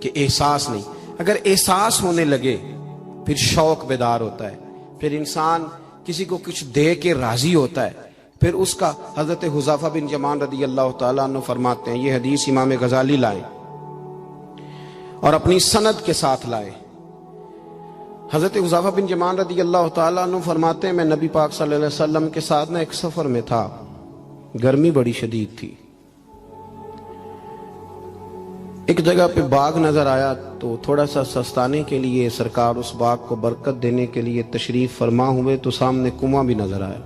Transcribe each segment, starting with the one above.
کہ احساس نہیں. اگر احساس ہونے لگے پھر شوق بیدار ہوتا ہے, پھر انسان کسی کو کچھ دے کے راضی ہوتا ہے, پھر اس کا. حضرت حذیفہ بن یمان رضی اللہ تعالیٰ عنہ فرماتے ہیں, یہ حدیث امام غزالی لائے اور اپنی سند کے ساتھ لائے. حضرت حذیفہ بن یمان رضی اللہ تعالیٰ عنہ فرماتے ہیں, میں نبی پاک صلی اللہ علیہ وسلم کے ساتھ ایک سفر میں تھا, گرمی بڑی شدید تھی. ایک جگہ پہ باغ نظر آیا تو تھوڑا سا سستانے کے لیے سرکار اس باغ کو برکت دینے کے لیے تشریف فرما ہوئے تو سامنے کنواں بھی نظر آیا.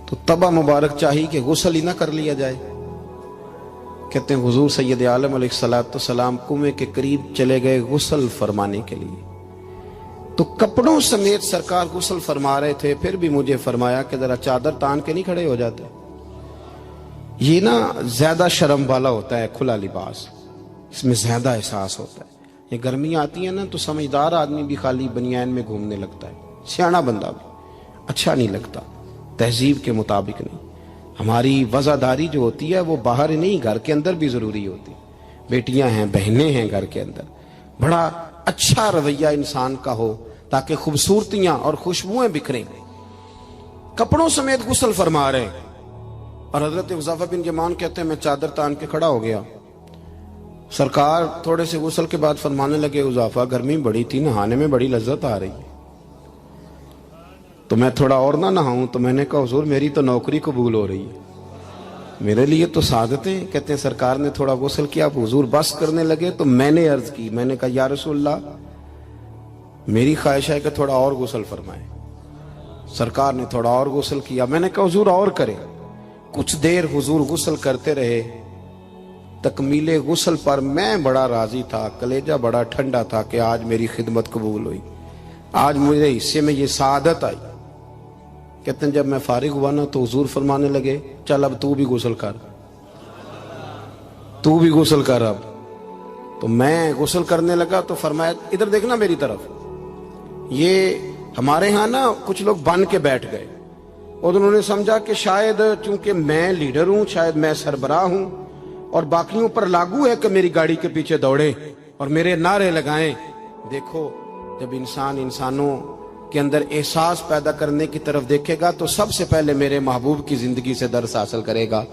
تو تبا مبارک چاہی کہ غسل ہی نہ کر لیا جائے. کہتے ہیں حضور سید عالم علیہ السلام کنویں کے قریب چلے گئے غسل فرمانے کے لیے, تو کپڑوں سمیت سرکار غسل فرما رہے تھے. پھر بھی مجھے فرمایا کہ ذرا چادر تان کے نہیں کھڑے ہو جاتے. یہ نا زیادہ شرم والا ہوتا ہے کھلا لباس, اس میں زیادہ احساس ہوتا ہے. یہ گرمیاں آتی ہیں نا تو سمجھدار آدمی بھی خالی بنیان میں گھومنے لگتا ہے, سیاںا بندہ بھی اچھا نہیں لگتا, تہذیب کے مطابق نہیں. ہماری وزاداری جو ہوتی ہے وہ باہر نہیں, گھر کے اندر بھی ضروری ہوتی. بیٹیاں ہیں, بہنیں ہیں گھر کے اندر, بڑا اچھا رویہ انسان کا ہو تاکہ خوبصورتیاں اور خوشبوئیں بکھریں. کپڑوں سمیت غسل فرما رہے ہیں اور حضرت حذیفہ بن یمان کہتے ہیں میں چادر تان کے کھڑا ہو گیا. سرکار تھوڑے سے غسل کے بعد فرمانے لگے, حذیفہ گرمی بڑی تھی, نہانے میں بڑی لذت آ رہی ہے, تو میں تھوڑا اور نہ نہاؤں. تو میں نے کہا حضور میری تو نوکری قبول ہو رہی ہے, میرے لیے تو سعادتیں. کہتے ہیں سرکار نے تھوڑا غسل کیا, حضور بس کرنے لگے تو میں نے عرض کی, میں نے کہا یا رسول اللہ میری خواہش ہے کہ تھوڑا اور غسل فرمائیں. سرکار نے تھوڑا اور غسل کیا. میں نے کہا حضور اور کریں. کچھ دیر حضور غسل کرتے رہے. تکمیل غسل پر میں بڑا راضی تھا, کلیجہ بڑا ٹھنڈا تھا کہ آج میری خدمت قبول ہوئی, آج مجھے حصے میں یہ سعادت آئی. کہتے ہیں جب میں فارغ ہوا نا تو حضور فرمانے لگے چل اب تو بھی غسل کر, تو بھی غسل کر اب. تو میں غسل کرنے لگا تو فرمایا ادھر دیکھنا میری طرف. یہ ہمارے ہاں نا کچھ لوگ بن کے بیٹھ گئے اور انہوں نے سمجھا کہ شاید چونکہ میں لیڈر ہوں, شاید میں سربراہ ہوں اور باقیوں پر لاگو ہے کہ میری گاڑی کے پیچھے دوڑیں اور میرے نعرے لگائیں. دیکھو جب انسان انسانوں کے اندر احساس پیدا کرنے کی طرف دیکھے گا تو سب سے پہلے میرے محبوب کی زندگی سے درس حاصل کرے گا.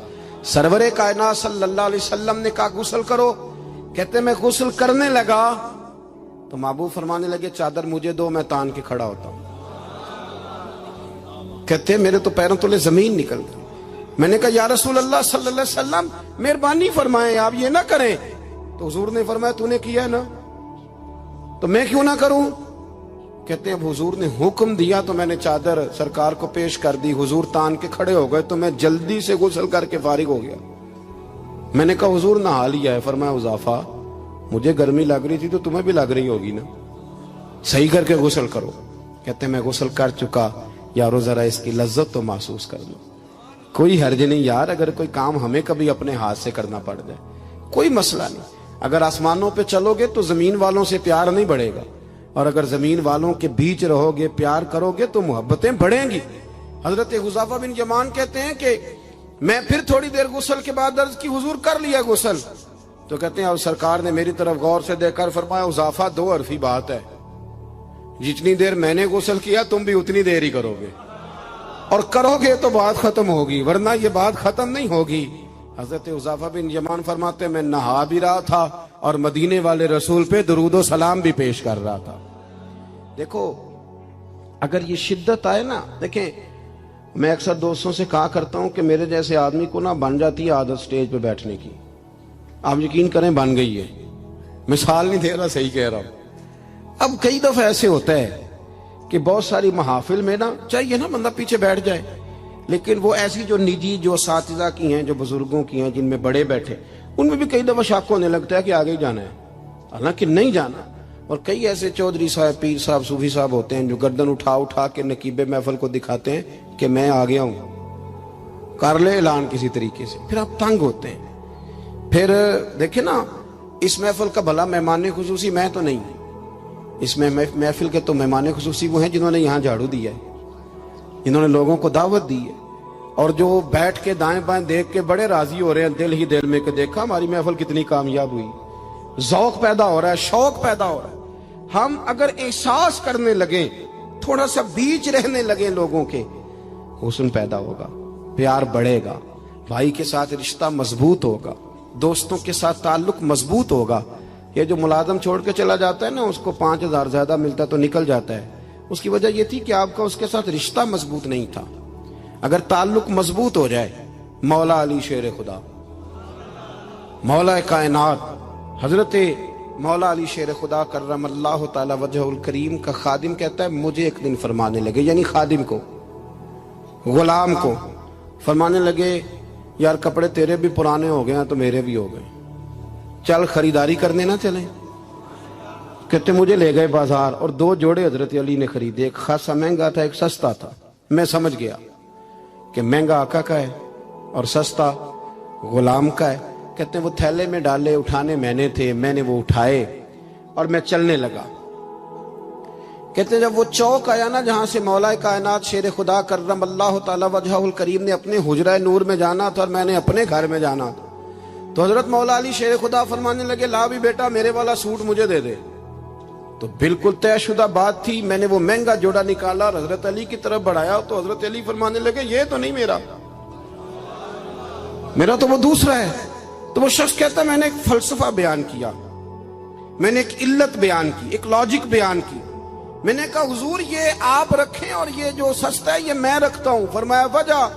سرور کائنات صلی اللہ علیہ وسلم نے کہا غسل کرو. کہتے میں غسل کرنے لگا تو محبوب فرمانے لگے چادر مجھے دو, میں تان کے کھڑا ہوتا ہوں. کہتے میرے تو پیروں تلے زمین نکل گئی. میں نے کہا یا رسول اللہ صلی اللہ علیہ وسلم مہربانی فرمائیں آپ یہ نہ کریں. تو حضور نے فرمایا تو نے کیا ہے نا تو میں کیوں نہ کروں. کہتے ہیں اب حضور نے حکم دیا تو میں نے چادر سرکار کو پیش کر دی. حضور تان کے کھڑے ہو گئے تو میں جلدی سے غسل کر کے فارغ ہو گیا. میں نے کہا حضور نہا لیا ہے. فرمایا حذیفہ مجھے گرمی لگ رہی تھی تو تمہیں بھی لگ رہی ہوگی نا, صحیح کر کے غسل کرو. کہتے ہیں میں غسل کر چکا, یارو ذرا اس کی لذت تو محسوس کر لو. کوئی حرج نہیں یار, اگر کوئی کام ہمیں کبھی اپنے ہاتھ سے کرنا پڑ جائے کوئی مسئلہ نہیں. اگر آسمانوں پہ چلو گے تو زمین والوں سے پیار نہیں بڑھے گا, اور اگر زمین والوں کے بیچ رہو گے پیار کرو گے تو محبتیں بڑھیں گی. حضرت حذیفہ بن یمان کہتے ہیں کہ میں پھر تھوڑی دیر غسل کے بعد عرض کی حضور کر لیا غسل. تو کہتے ہیں اب سرکار نے میری طرف غور سے دیکھ کر فرمایا حذیفہ دو حرفی بات ہے, جتنی دیر میں نے غسل کیا تم بھی اتنی دیر ہی کرو گے, اور کرو گے تو بات ختم ہوگی ورنہ یہ بات ختم نہیں ہوگی. حضرت حذیفہ بن یمان فرماتے میں نہا بھی رہا تھا اور مدینے والے رسول پہ درود و سلام بھی پیش کر رہا تھا. دیکھو اگر یہ شدت آئے نا, دیکھیں میں اکثر دوستوں سے کہا کرتا ہوں کہ میرے جیسے آدمی کو نا بن جاتی ہے عادت سٹیج پہ بیٹھنے کی. آپ یقین کریں بن گئی ہے, مثال نہیں دے رہا, صحیح کہہ رہا ہوں. اب کئی دفعہ ایسے ہوتا ہے کہ بہت ساری محافل میں نا چاہیے نا بندہ پیچھے بیٹھ جائے, لیکن وہ ایسی جو نجی جو اساتذہ کی ہیں, جو بزرگوں کی ہیں, جن میں بڑے بیٹھے, ان میں بھی کئی دفعہ شک ہونے لگتا ہے کہ آگے ہی جانا ہے, حالانکہ نہیں جانا. اور کئی ایسے چودھری صاحب, پیر صاحب, صوفی صاحب ہوتے ہیں جو گردن اٹھا اٹھا کے نقیب محفل کو دکھاتے ہیں کہ میں آ گیا ہوں, کر لے اعلان کسی طریقے سے. پھر آپ تنگ ہوتے ہیں. پھر دیکھیں نا اس محفل کا بھلا مہمان خصوصی میں تو نہیں, اس میں محفل کے تو مہمان خصوصی وہ ہیں جنہوں نے یہاں جھاڑو دیا ہے, جنہوں نے لوگوں کو دعوت دی ہے, اور جو بیٹھ کے دائیں بائیں دیکھ کے بڑے راضی ہو رہے ہیں دل ہی دل میں کہ دیکھا ہماری محفل کتنی کامیاب ہوئی. ذوق پیدا ہو رہا ہے, شوق پیدا ہو رہا ہے. ہم اگر احساس کرنے لگیں, تھوڑا سا بیچ رہنے لگیں لوگوں کے, حسن پیدا ہوگا, پیار بڑھے گا, بھائی کے ساتھ رشتہ مضبوط ہوگا, دوستوں کے ساتھ تعلق مضبوط ہوگا. یہ جو ملازم چھوڑ کے چلا جاتا ہے نا, اس کو 5,000 زیادہ ملتا ہے تو نکل جاتا ہے, اس کی وجہ یہ تھی کہ آپ کا اس کے ساتھ رشتہ مضبوط نہیں تھا. اگر تعلق مضبوط ہو جائے, مولا علی شیر خدا, مولا کائنات حضرت مولا علی شیر خدا کرم اللہ تعالی وجہ الکریم کا خادم کہتا ہے, مجھے ایک دن فرمانے لگے, یعنی خادم کو, غلام کو فرمانے لگے, یار کپڑے تیرے بھی پرانے ہو گئے ہیں تو میرے بھی ہو گئے, چل خریداری کرنے نہ چلیں. کہتے مجھے لے گئے بازار اور 2 جوڑے حضرت علی نے خریدے, ایک خاصا مہنگا تھا, ایک سستا تھا. میں سمجھ گیا کہ مہنگا آقا کا ہے اور سستا غلام کا ہے. کہتے ہیں وہ تھیلے میں ڈالے, اٹھانے میں نے تھے, میں نے وہ اٹھائے اور میں چلنے لگا. کہتے ہیں جب وہ چوک آیا نا جہاں سے مولا کائنات شیر خدا کرم اللہ تعالی وجہ الکریم نے اپنے حجرہ نور میں جانا تھا اور میں نے اپنے گھر میں جانا تھا, تو حضرت مولا علی شیر خدا فرمانے لگے, لا بھی بیٹا میرے والا سوٹ مجھے دے دے. تو بالکل طے شدہ بات تھی. میں نے وہ مہنگا جوڑا نکالا اور حضرت علی کی طرف بڑھایا, تو حضرت علی فرمانے لگے, یہ تو نہیں میرا تو وہ دوسرا ہے. تو وہ شخص کہتا ہے میں نے ایک فلسفہ بیان کیا, میں نے ایک علت بیان کی, ایک لاجک بیان کی. میں نے کہا حضور یہ آپ رکھیں اور یہ جو سستا ہے یہ میں رکھتا ہوں. فرمایا وجہ؟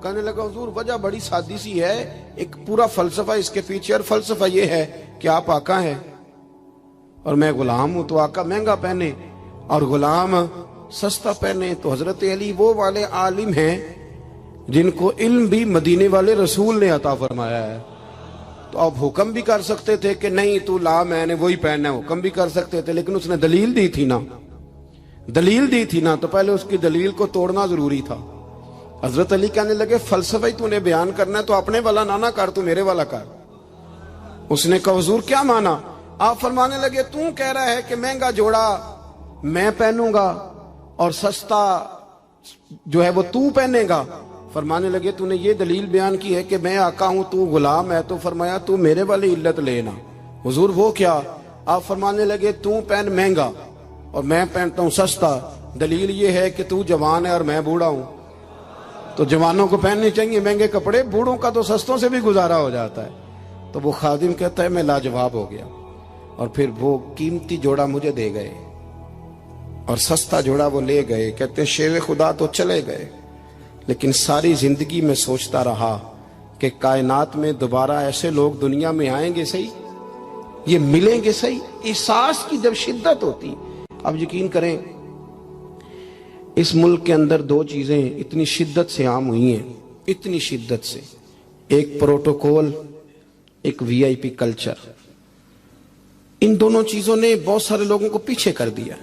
کہنے لگا حضور وجہ بڑی سادی سی ہے, ایک پورا فلسفہ اس کے پیچھے, اور فلسفہ یہ ہے کہ آپ آقا ہیں اور میں غلام ہوں, تو آقا مہنگا پہنے اور غلام سستا پہنے. تو حضرت علی وہ والے عالم ہیں جن کو علم بھی مدینے والے رسول نے عطا فرمایا ہے. تو آپ حکم بھی کر سکتے تھے کہ نہیں تو لا, میں نے وہی پہننا ہے, حکم بھی کر سکتے تھے, لیکن اس نے دلیل دی تھی نا, دلیل دی تھی نا, تو پہلے اس کی دلیل کو توڑنا ضروری تھا. حضرت علی کہنے لگے فلسفہ ہی تو نے بیان کرنا ہے تو اپنے والا نہ کر, تو میرے والا کر. اس نے کہا حضور کیا مانا؟ آپ فرمانے لگے تو کہہ رہا ہے کہ مہنگا جوڑا میں پہنوں گا اور سستا جو ہے وہ تو پہنے گا. فرمانے لگے تو نے یہ دلیل بیان کی ہے کہ میں آقا ہوں تو غلام ہے, تو فرمایا تو میرے والی علت لینا. حضور وہ کیا؟ آپ فرمانے لگے تو پہن مہنگا اور میں پہنتا ہوں سستا. دلیل یہ ہے کہ تو جوان ہے اور میں بوڑھا ہوں, تو جوانوں کو پہننے چاہیے مہنگے کپڑے, بوڑھوں کا تو سستوں سے بھی گزارا ہو جاتا ہے. تو وہ خادم کہتا ہے میں لاجواب ہو گیا, اور پھر وہ قیمتی جوڑا مجھے دے گئے اور سستا جوڑا وہ لے گئے. کہتے ہیں شیر خدا تو چلے گئے, لیکن ساری زندگی میں سوچتا رہا کہ کائنات میں دوبارہ ایسے لوگ دنیا میں آئیں گے صحیح, یہ ملیں گے صحیح. احساس کی جب شدت ہوتی, اب یقین کریں اس ملک کے اندر 2 چیزیں اتنی شدت سے عام ہوئی ہیں, اتنی شدت سے, ایک پروٹوکول, ایک VIP کلچر. ان دونوں چیزوں نے بہت سارے لوگوں کو پیچھے کر دیا.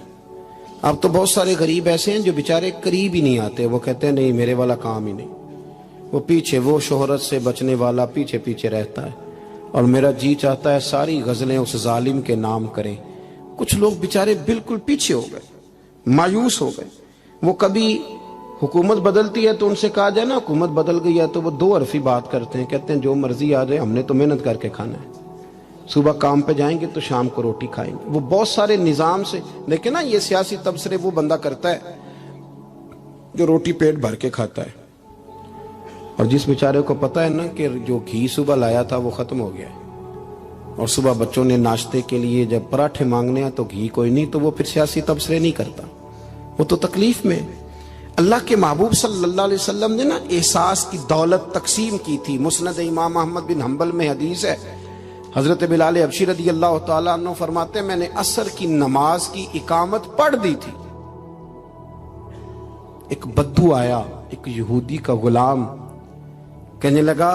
اب تو بہت سارے غریب ایسے ہیں جو بیچارے قریب ہی نہیں آتے, وہ کہتے ہیں نہیں میرے والا کام ہی نہیں, وہ پیچھے, وہ شہرت سے بچنے والا پیچھے پیچھے رہتا ہے. اور میرا جی چاہتا ہے ساری غزلیں اس ظالم کے نام کریں. کچھ لوگ بیچارے بالکل پیچھے ہو گئے, مایوس ہو گئے. وہ کبھی حکومت بدلتی ہے تو ان سے کہا جائے نا حکومت بدل گئی ہے, تو وہ 2 حرفی بات کرتے ہیں, کہتے ہیں جو مرضی آ جائے, ہم نے تو محنت کر کے کھانا ہے, صبح کام پہ جائیں گے تو شام کو روٹی کھائیں گے. وہ بہت سارے نظام سے دیکھیں نا, یہ سیاسی تبصرے وہ بندہ کرتا ہے جو روٹی پیٹ بھر کے کھاتا ہے, اور جس بیچارے کو پتا ہے نا کہ جو گھی صبح لایا تھا وہ ختم ہو گیا ہے, اور صبح بچوں نے ناشتے کے لیے جب پراٹھے مانگنے ہیں تو گھی کوئی نہیں, تو وہ پھر سیاسی تبصرے نہیں کرتا, وہ تو تکلیف میں. اللہ کے محبوب صلی اللہ علیہ وسلم نے نا احساس کی دولت تقسیم کی تھی. مسند امام احمد بن حنبل میں حدیث ہے, حضرت بلال حبشی رضی اللہ تعالیٰ عنہ فرماتے ہیں میں نے عصر کی نماز کی اقامت پڑھ دی تھی, ایک بدو آیا, ایک یہودی کا غلام, کہنے لگا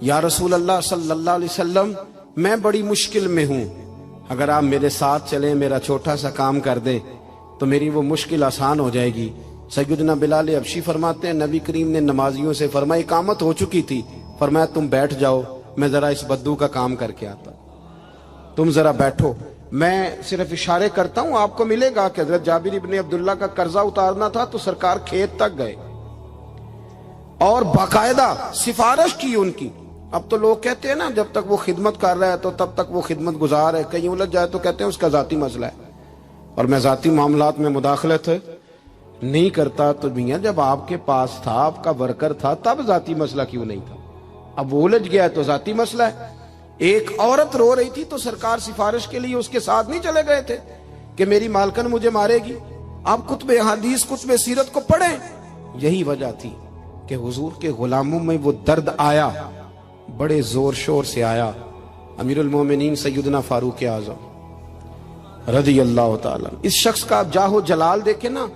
یا رسول اللہ صلی اللہ علیہ وسلم میں بڑی مشکل میں ہوں, اگر آپ میرے ساتھ چلیں, میرا چھوٹا سا کام کر دیں تو میری وہ مشکل آسان ہو جائے گی. سیدنا بلال حبشی فرماتے ہیں نبی کریم نے نمازیوں سے فرمایا اقامت ہو چکی تھی, فرمایا تم بیٹھ جاؤ, میں ذرا اس بدو کا کام کر کے آتا, تم ذرا بیٹھو, میں صرف اشارے کرتا ہوں, آپ کو ملے گا کہ حضرت جابر ابن عبداللہ کا قرضہ اتارنا تھا تو سرکار کھیت تک گئے اور باقاعدہ سفارش کی ان کی, اب تو لوگ کہتے ہیں نا جب تک وہ خدمت کر رہا ہے تو تب تک وہ خدمت گزار ہے، کہیں الجھ جائے تو کہتے ہیں اس کا ذاتی مسئلہ ہے، اور میں ذاتی معاملات میں مداخلت نہیں کرتا۔ تو میاں جب آپ کے پاس تھا، آپ کا ورکر تھا، تب ذاتی مسئلہ کیوں نہیں تھا؟ اب وہ الجھ گیا ہے تو ذاتی مسئلہ ہے۔ ایک عورت رو رہی تھی تو سرکار سفارش کے لیے اس کے ساتھ نہیں چلے گئے تھے کہ میری مالکن مجھے مارے گی؟ آپ کتب حدیث کتب سیرت کو پڑھیں۔ یہی وجہ تھی کہ حضور کے غلاموں میں وہ درد آیا، بڑے زور شور سے آیا۔ امیر المومنین سیدنا فاروق اعظم رضی اللہ تعالیٰ، اس شخص کا آپ جاہ و جلال دیکھیں نا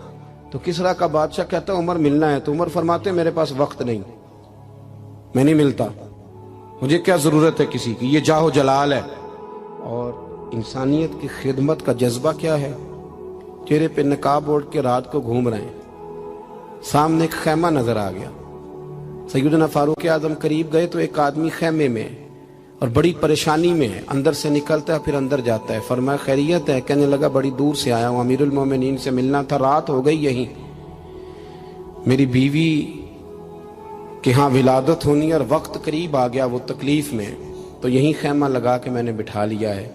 تو کسرا کا بادشاہ کہتا ہے عمر ملنا ہے، تو عمر فرماتے میرے پاس وقت نہیں، میں نہیں ملتا، مجھے کیا ضرورت ہے کسی کی، یہ جاہ و جلال ہے۔ اور انسانیت کی خدمت کا جذبہ کیا ہے؟ چہرے پہ نقاب اوڑھ کے رات کو گھوم رہے ہیں، سامنے ایک خیمہ نظر آ گیا، سیدنا فاروق اعظم قریب گئے تو ایک آدمی خیمے میں ہے اور بڑی پریشانی میں ہے، اندر سے نکلتا ہے پھر اندر جاتا ہے۔ فرمایا خیریت ہے؟ کہنے لگا بڑی دور سے آیا ہوں، امیر المومنین سے ملنا تھا، رات ہو گئی، یہیں میری بیوی کہ ہاں ولادت ہونی اور وقت قریب آ گیا، وہ تکلیف میں، تو یہیں خیمہ لگا کے میں نے بٹھا لیا ہے۔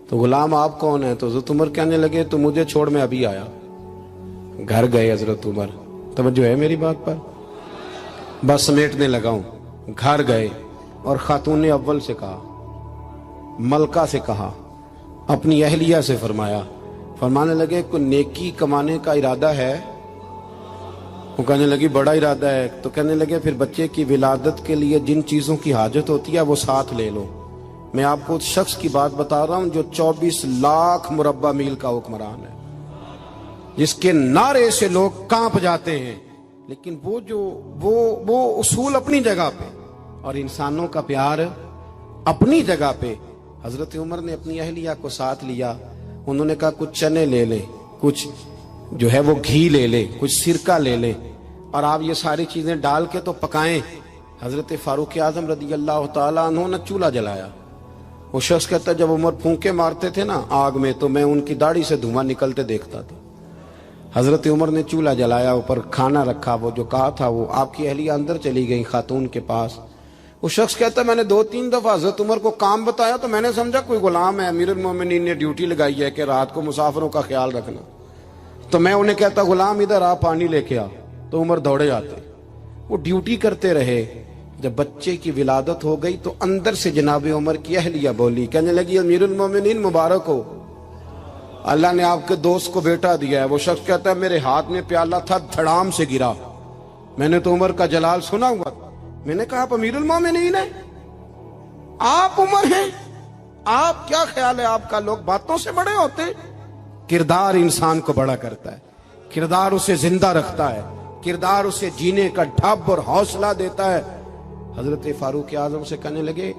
تو غلام آپ کون ہیں؟ تو حضرت عمر کہنے لگے تو مجھے چھوڑ میں ابھی آیا۔ گھر گئے حضرت عمر، توجہ ہے میری بات پر؟ بس سمیٹنے لگا ہوں۔ گھر گئے اور خاتون اول سے کہا، ملکہ سے کہا، اپنی اہلیہ سے فرمایا، فرمانے لگے کوئی نیکی کمانے کا ارادہ ہے؟ وہ کہنے لگی بڑا ارادہ ہے۔ تو کہنے لگے پھر بچے کی ولادت کے لیے جن چیزوں کی حاجت ہوتی ہے وہ ساتھ لے لو۔ میں آپ کو اس شخص کی بات بتا رہا ہوں جو 24 لاکھ مربع میل کا حکمران ہے، جس کے نعرے سے لوگ کانپ جاتے ہیں، لیکن وہ اصول اپنی جگہ پہ اور انسانوں کا پیار اپنی جگہ پہ۔ حضرت عمر نے اپنی اہلیہ کو ساتھ لیا، انہوں نے کہا کچھ چنے لے لیں، کچھ جو ہے وہ گھی لے لے، کچھ سرکہ لے لے، اور آپ یہ ساری چیزیں ڈال کے تو پکائیں۔ حضرت فاروق اعظم رضی اللہ تعالیٰ عنہ نے چولہا جلایا۔ وہ شخص کہتا ہے جب عمر پھونکے مارتے تھے نا آگ میں تو میں ان کی داڑھی سے دھواں نکلتے دیکھتا تھا۔ حضرت عمر نے چولہا جلایا، اوپر کھانا رکھا، وہ جو کہا تھا وہ آپ کی اہلیہ اندر چلی گئی خاتون کے پاس۔ وہ شخص کہتا ہے میں نے 2-3 دفعہ حضرت عمر کو کام بتایا تو میں نے سمجھا کوئی غلام ہے، امیر المومنین نے ڈیوٹی لگائی ہے کہ رات کو مسافروں کا خیال رکھنا، تو میں انہیں کہتا غلام ادھر آ پانی لے کے آ، تو عمر دوڑے آتے، وہ ڈیوٹی کرتے رہے۔ جب بچے کی ولادت ہو گئی تو اندر سے جناب عمر کی اہلیہ بولی، کہنے لگی امیر المومنین مبارک ہو، اللہ نے آپ کے دوست کو بیٹا دیا ہے۔ وہ شخص کہتا ہے میرے ہاتھ میں پیالہ تھا، دھڑام سے گرا، میں نے تو عمر کا جلال سنا ہوا، میں نے کہا آپ امیر المومنین ہیں، آپ عمر ہیں، آپ کیا خیال ہے آپ کا؟ لوگ باتوں سے بڑے ہوتے ہیں، کردار انسان کو بڑا کرتا ہے، کردار اسے زندہ رکھتا ہے، کردار اسے جینے کا ڈھب اور حوصلہ دیتا ہے۔ حضرت فاروق اعظم سے کہنے لگے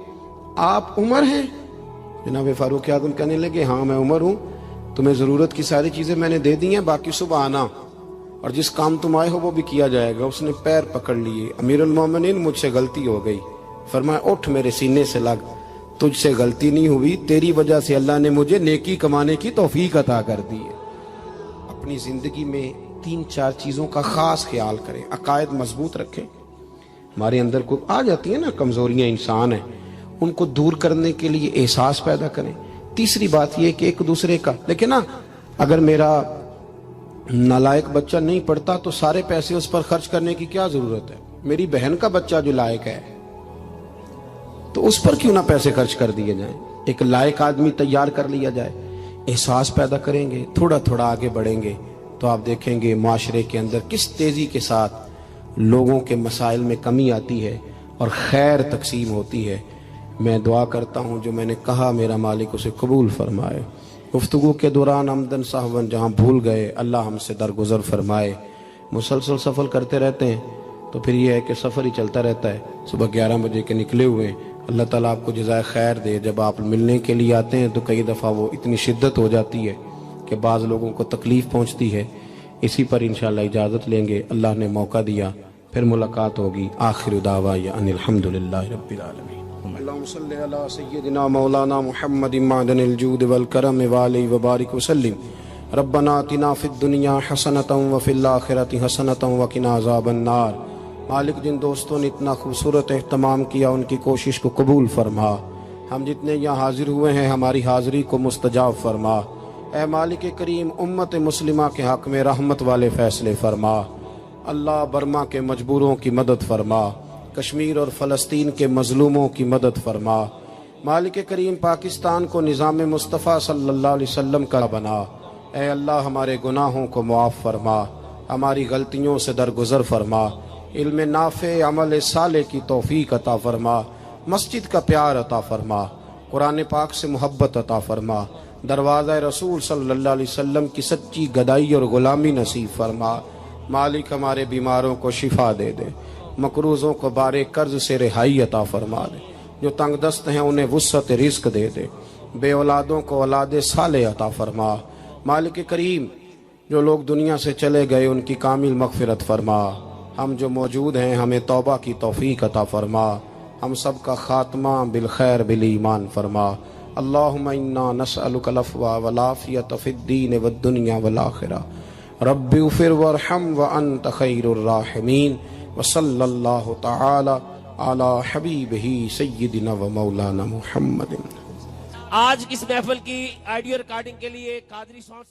آپ عمر ہیں؟ جناب فاروق اعظم کہنے لگے ہاں میں عمر ہوں، تمہیں ضرورت کی ساری چیزیں میں نے دے دی ہیں، باقی صبح آنا اور جس کام تم آئے ہو وہ بھی کیا جائے گا۔ اس نے پیر پکڑ لیے، امیر المومنین مجھ سے غلطی ہو گئی۔ فرمایا اٹھ میرے سینے سے لگ، تجھ سے غلطی نہیں ہوئی، تیری وجہ سے اللہ نے مجھے نیکی کمانے کی توفیق عطا کر دی ہے۔ اپنی زندگی میں 3-4 چیزوں کا خاص خیال کریں، عقائد مضبوط رکھیں۔ ہمارے اندر کو آ جاتی ہیں نا کمزوریاں، انسان ہیں، ان کو دور کرنے کے لیے احساس پیدا کریں۔ تیسری بات یہ کہ ایک دوسرے کا، لیکن نا اگر میرا نالائق بچہ نہیں پڑھتا تو سارے پیسے اس پر خرچ کرنے کی کیا ضرورت ہے؟ میری بہن کا بچہ جو لائق ہے تو اس پر کیوں نہ پیسے خرچ کر دیے جائیں، ایک لائق آدمی تیار کر لیا جائے۔ احساس پیدا کریں گے، تھوڑا تھوڑا آگے بڑھیں گے تو آپ دیکھیں گے معاشرے کے اندر کس تیزی کے ساتھ لوگوں کے مسائل میں کمی آتی ہے اور خیر تقسیم ہوتی ہے۔ میں دعا کرتا ہوں جو میں نے کہا میرا مالک اسے قبول فرمائے۔ گفتگو کے دوران عمدن سہون جہاں بھول گئے اللہ ہم سے درگزر فرمائے۔ مسلسل سفر کرتے رہتے ہیں تو پھر یہ ہے کہ سفر ہی چلتا رہتا ہے۔ صبح 11 بجے کے نکلے ہوئے، اللہ تعالیٰ آپ کو جزائے خیر دے۔ جب آپ ملنے کے لیے آتے ہیں تو کئی دفعہ وہ اتنی شدت ہو جاتی ہے کہ بعض لوگوں کو تکلیف پہنچتی ہے۔ اسی پر انشاءاللہ اجازت لیں گے، اللہ نے موقع دیا، پھر ملاقات ہوگی۔ آخر دعوانا ان الحمدللہ رب العالمین۔ اللہم صلی علی سیدنا مولانا محمد معدن الجود والکرم وآلہ وبارک وسلم۔ ربنا آتنا فی الدنیا حسنۃ وفی الآخرۃ حسنۃ وقنا عذاب النار۔ مالک جن دوستوں نے اتنا خوبصورت اہتمام کیا ان کی کوشش کو قبول فرما، ہم جتنے یہاں حاضر ہوئے ہیں ہماری حاضری کو مستجاب فرما۔ اے مالک کریم امت مسلمہ کے حق میں رحمت والے فیصلے فرما۔ اللہ برما کے مجبوروں کی مدد فرما، کشمیر اور فلسطین کے مظلوموں کی مدد فرما۔ مالک کریم پاکستان کو نظام مصطفیٰ صلی اللہ علیہ وسلم کا بنا۔ اے اللہ ہمارے گناہوں کو معاف فرما، ہماری غلطیوں سے درگزر فرما، علم نافع عمل صالح کی توفیق عطا فرما، مسجد کا پیار عطا فرما، قرآن پاک سے محبت عطا فرما، دروازہ رسول صلی اللہ علیہ وسلم کی سچی گدائی اور غلامی نصیب فرما۔ مالک ہمارے بیماروں کو شفا دے دے، مقروضوں کو بارے قرض سے رہائی عطا فرما دے، جو تنگ دست ہیں انہیں وسعت رزق دے دے، بے اولادوں کو اولاد صالح عطا فرما۔ مالک کریم جو لوگ دنیا سے چلے گئے ان کی کامل مغفرت فرما، ہم جو موجود ہیں ہمیں توبہ کی توفیق عطا فرما، ہم سب کا خاتمہ بالخیر بالایمان فرما۔ اللہم انا نسألک العفو والعافیۃ فی الدین والدنیا والآخرہ، رب اغفر وارحم وانت خیر الراحمین، وصلی اللہ تعالی علی حبیبہ سیدنا و مولانا محمد۔ آج اس محفل کی آڈیو ریکارڈنگ کے لیے قادری ساؤنڈ